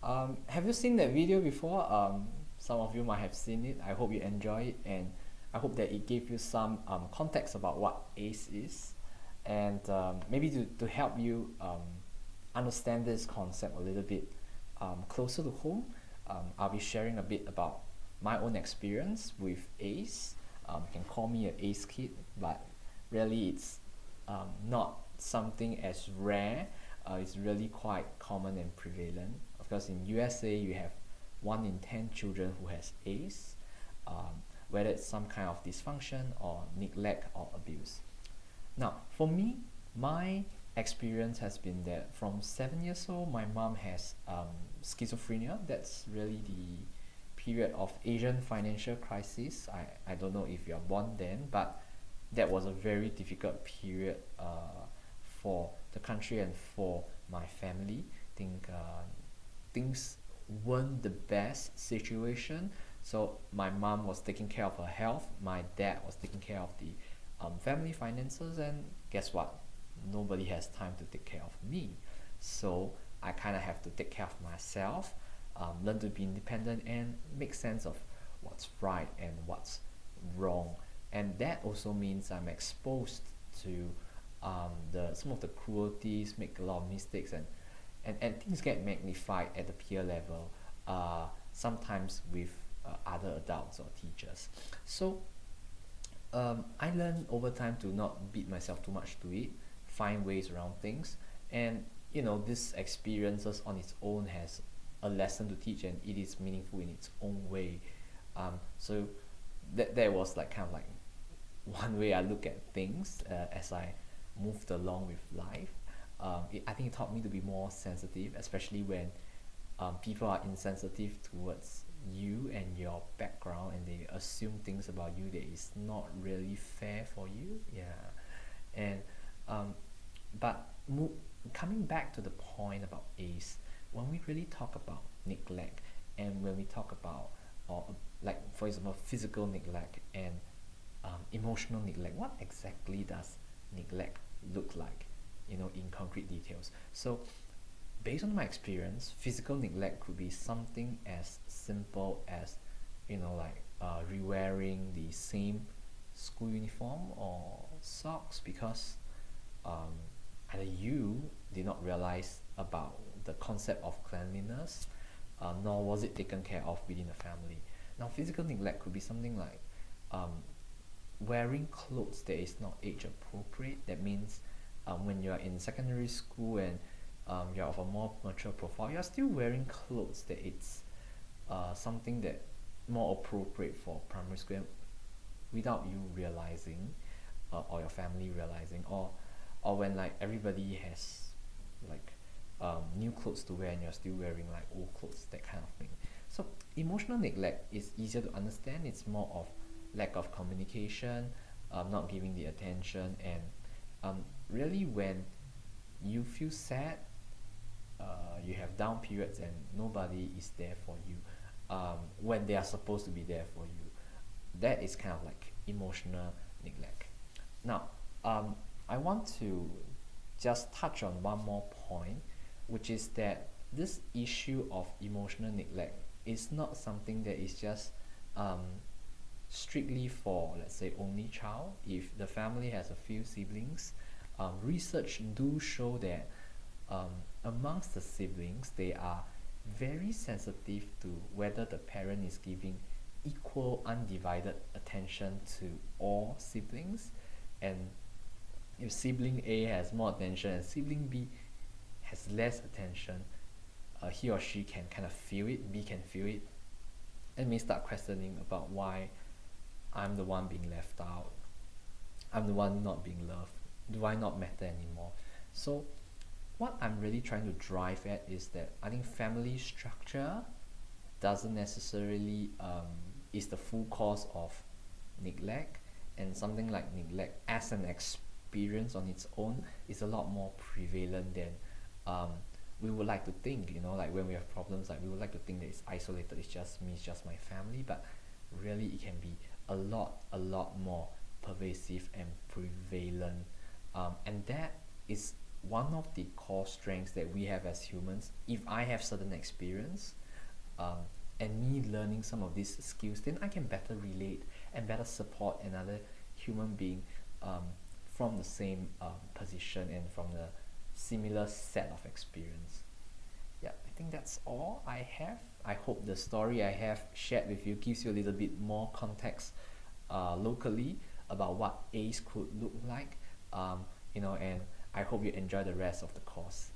Have you seen that video before? Some of you might have seen it. I hope you enjoy it, and I hope that it gave you some context about what ACE is, and maybe to help you understand this concept a little bit closer to home. I'll be sharing a bit about my own experience with ACE. You can call me an ACE kid, but really it's not something as rare. It's really quite common and prevalent. Of course, in USA, you have 1 in 10 children who has ACE, whether it's some kind of dysfunction or neglect or abuse. Now, for me, my experience has been that from 7 years old, my mom has schizophrenia. That's really the period of Asian financial crisis. I don't know if you're born then, but that was a very difficult period for the country and for my family. I think things weren't the best situation. So my mom was taking care of her health, my dad was taking care of the family finances, and guess what? Nobody has time to take care of me. So I kind of have to take care of myself, learn to be independent, and make sense of what's right and what's wrong. And that also means I'm exposed to some of the cruelties, make a lot of mistakes, and things get magnified at the peer level, sometimes with other adults or teachers. So I learned over time to not beat myself too much to it, find ways around things, and this experiences on its own has a lesson to teach, and it is meaningful in its own way. So that was like kind of like one way I look at things as I moved along with life. I think it taught me to be more sensitive, especially when people are insensitive towards you and your background, and they assume things about you that is not really fair for you. Yeah, and but coming back to the point about ACE, when we really talk about neglect, and when we talk about, or like for example, physical neglect and emotional neglect, what exactly does neglect look like, in concrete details? So based on my experience, physical neglect could be something as simple as, like re-wearing the same school uniform or socks because either you did not realize about the concept of cleanliness, nor was it taken care of within the family. Now, physical neglect could be something like wearing clothes that is not age appropriate. That means when you're in secondary school and you're of a more mature profile, you're still wearing clothes that it's something that more appropriate for primary school without you realizing, or your family realizing, or when like everybody has like new clothes to wear and you're still wearing like old clothes, that kind of thing. So emotional neglect is easier to understand. It's more of lack of communication, not giving the attention, and really when you feel sad, you have down periods and nobody is there for you when they are supposed to be there for you. That is kind of like emotional neglect. Now, I want to just touch on one more point, which is that this issue of emotional neglect is not something that is just strictly for, let's say, only child. If the family has a few siblings, research do show that amongst the siblings, they are very sensitive to whether the parent is giving equal undivided attention to all siblings. And if sibling A has more attention and sibling B has less attention, he or she can kind of feel it, B can feel it, and may start questioning about why I'm the one being left out, I'm the one not being loved, do I not matter anymore? So what I'm really trying to drive at is that I think family structure doesn't necessarily is the full cause of neglect, and something like neglect as an experience on its own is a lot more prevalent than we would like to think. Like when we have problems, like we would like to think that it's isolated, it's just me, it's just my family, but really it can be a lot more pervasive and prevalent, and that is one of the core strengths that we have as humans. If I have certain experience, um, and me learning some of these skills, then I can better relate and better support another human being, from the same position and from the similar set of experience. Yeah, I think that's all I have. I hope the story I have shared with you gives you a little bit more context locally about what ACE could look like, and I hope you enjoy the rest of the course.